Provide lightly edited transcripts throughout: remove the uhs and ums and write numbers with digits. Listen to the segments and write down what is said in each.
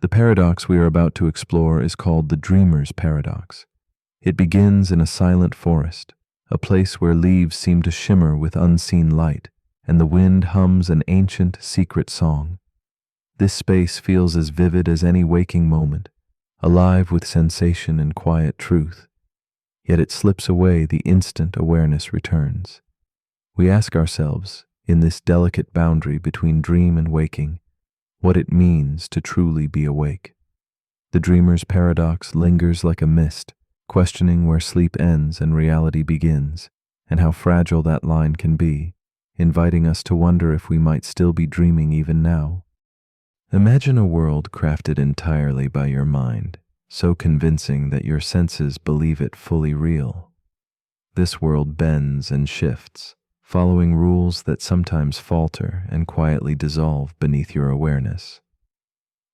The paradox we are about to explore is called the dreamer's paradox. It begins in a silent forest, a place where leaves seem to shimmer with unseen light, and the wind hums an ancient, secret song. This space feels as vivid as any waking moment, alive with sensation and quiet truth. Yet it slips away the instant awareness returns. We ask ourselves, in this delicate boundary between dream and waking, what it means to truly be awake. The dreamer's paradox lingers like a mist, questioning where sleep ends and reality begins, and how fragile that line can be, inviting us to wonder if we might still be dreaming even now. Imagine a world crafted entirely by your mind, so convincing that your senses believe it fully real. This world bends and shifts, following rules that sometimes falter and quietly dissolve beneath your awareness.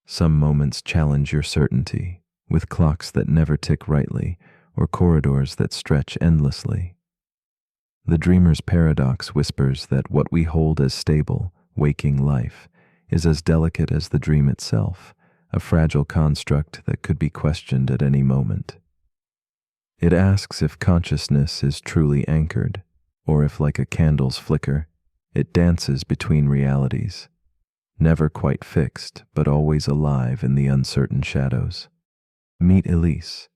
Some moments challenge your certainty, with clocks that never tick rightly or corridors that stretch endlessly. The dreamer's paradox whispers that what we hold as stable, waking life is as delicate as the dream itself, a fragile construct that could be questioned at any moment. It asks if consciousness is truly anchored, or if, like a candle's flicker, it dances between realities, never quite fixed, but always alive in the uncertain shadows. Meet Elise,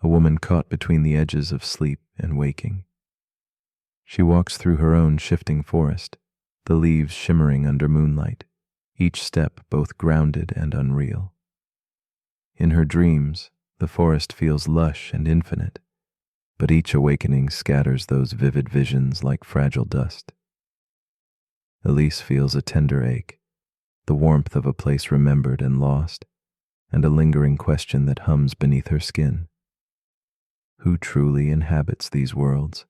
a woman caught between the edges of sleep and waking. She walks through her own shifting forest, the leaves shimmering under moonlight, each step both grounded and unreal. In her dreams, the forest feels lush and infinite, but each awakening scatters those vivid visions like fragile dust. Elise feels a tender ache, the warmth of a place remembered and lost, and a lingering question that hums beneath her skin. Who truly inhabits these worlds?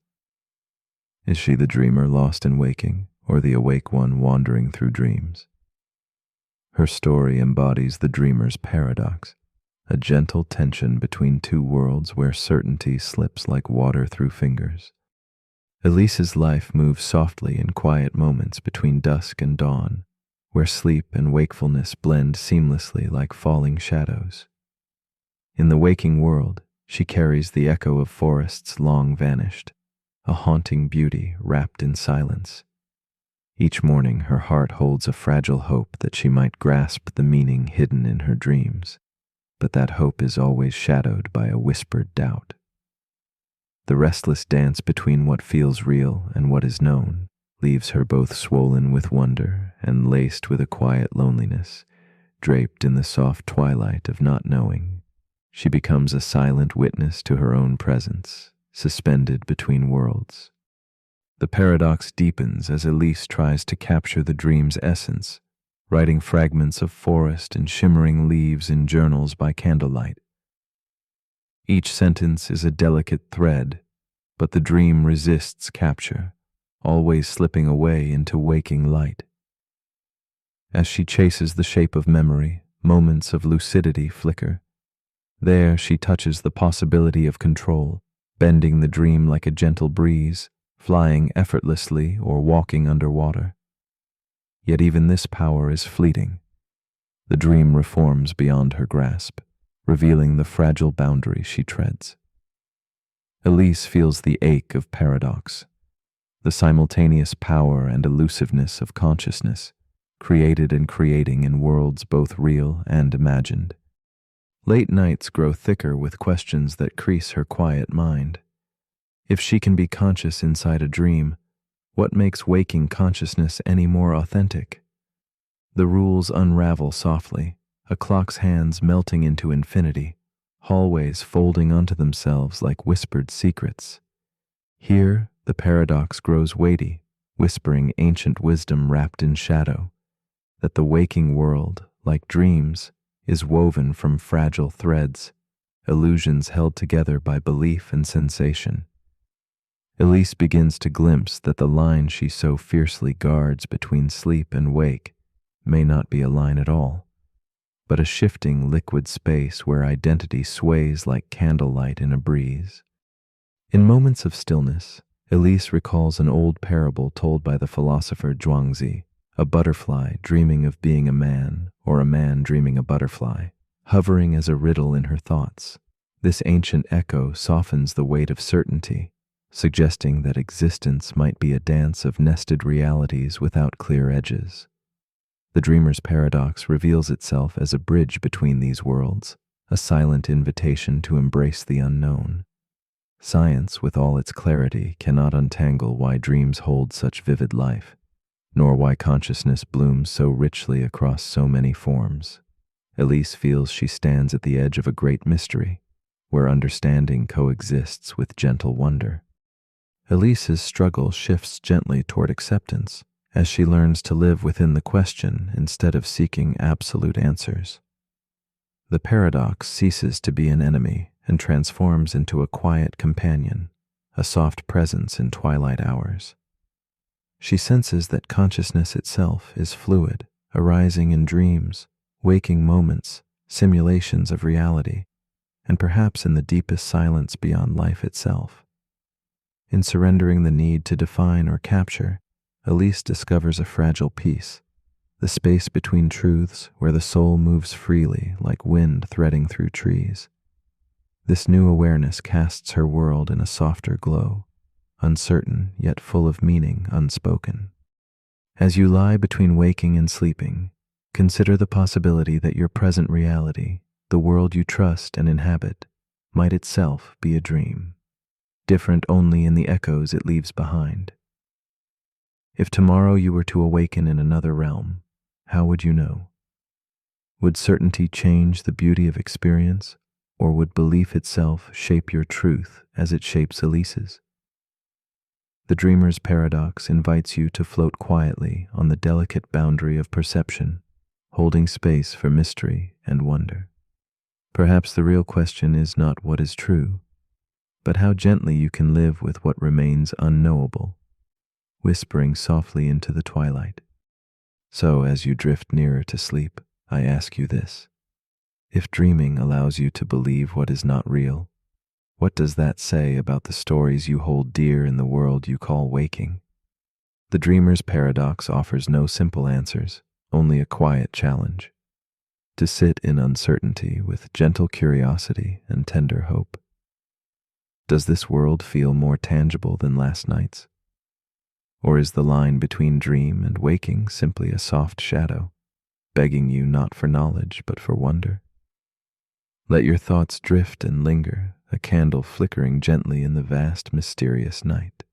Is she the dreamer lost in waking, or the awake one wandering through dreams? Her story embodies the dreamer's paradox, a gentle tension between two worlds where certainty slips like water through fingers. Elise's life moves softly in quiet moments between dusk and dawn, where sleep and wakefulness blend seamlessly like falling shadows. In the waking world, she carries the echo of forests long vanished, a haunting beauty wrapped in silence. Each morning her heart holds a fragile hope that she might grasp the meaning hidden in her dreams, but that hope is always shadowed by a whispered doubt. The restless dance between what feels real and what is known leaves her both swollen with wonder and laced with a quiet loneliness. Draped in the soft twilight of not knowing, she becomes a silent witness to her own presence, suspended between worlds. The paradox deepens as Elise tries to capture the dream's essence, writing fragments of forest and shimmering leaves in journals by candlelight. Each sentence is a delicate thread, but the dream resists capture, always slipping away into waking light. As she chases the shape of memory, moments of lucidity flicker. There she touches the possibility of control, bending the dream like a gentle breeze, flying effortlessly or walking underwater. Yet even this power is fleeting. The dream reforms beyond her grasp, revealing the fragile boundary she treads. Elise feels the ache of paradox, the simultaneous power and elusiveness of consciousness, created and creating in worlds both real and imagined. Late nights grow thicker with questions that crease her quiet mind. If she can be conscious inside a dream, what makes waking consciousness any more authentic? The rules unravel softly, a clock's hands melting into infinity, hallways folding onto themselves like whispered secrets. Here, the paradox grows weighty, whispering ancient wisdom wrapped in shadow, that the waking world, like dreams, is woven from fragile threads, illusions held together by belief and sensation. Elise begins to glimpse that the line she so fiercely guards between sleep and wake may not be a line at all, but a shifting liquid space where identity sways like candlelight in a breeze. In moments of stillness, Elise recalls an old parable told by the philosopher Zhuangzi, a butterfly dreaming of being a man, or a man dreaming a butterfly. hovering as a riddle in her thoughts. This ancient echo softens the weight of certainty, suggesting that existence might be a dance of nested realities without clear edges. The dreamer's paradox reveals itself as a bridge between these worlds, a silent invitation to embrace the unknown. Science, with all its clarity, cannot untangle why dreams hold such vivid life, nor why consciousness blooms so richly across so many forms. Elise feels she stands at the edge of a great mystery, where understanding coexists with gentle wonder. Elise's struggle shifts gently toward acceptance, as she learns to live within the question instead of seeking absolute answers. The paradox ceases to be an enemy and transforms into a quiet companion, a soft presence in twilight hours. She senses that consciousness itself is fluid, arising in dreams, waking moments, simulations of reality, and perhaps in the deepest silence beyond life itself. In surrendering the need to define or capture, Elise discovers a fragile peace, the space between truths where the soul moves freely like wind threading through trees. This new awareness casts her world in a softer glow, uncertain yet full of meaning unspoken. As you lie between waking and sleeping, consider the possibility that your present reality, the world you trust and inhabit, might itself be a dream, different only in the echoes it leaves behind. If tomorrow you were to awaken in another realm, how would you know? Would certainty change the beauty of experience, or would belief itself shape your truth as it shapes Elise's? The dreamer's paradox invites you to float quietly on the delicate boundary of perception, holding space for mystery and wonder. Perhaps the real question is not what is true, but how gently you can live with what remains unknowable, whispering softly into the twilight. So, as you drift nearer to sleep, I ask you this. If dreaming allows you to believe what is not real, what does that say about the stories you hold dear in the world you call waking? The dreamer's paradox offers no simple answers, only a quiet challenge. To sit in uncertainty with gentle curiosity and tender hope. Does this world feel more tangible than last night's? Or is the line between dream and waking simply a soft shadow, begging you not for knowledge but for wonder? Let your thoughts drift and linger, a candle flickering gently in the vast, mysterious night.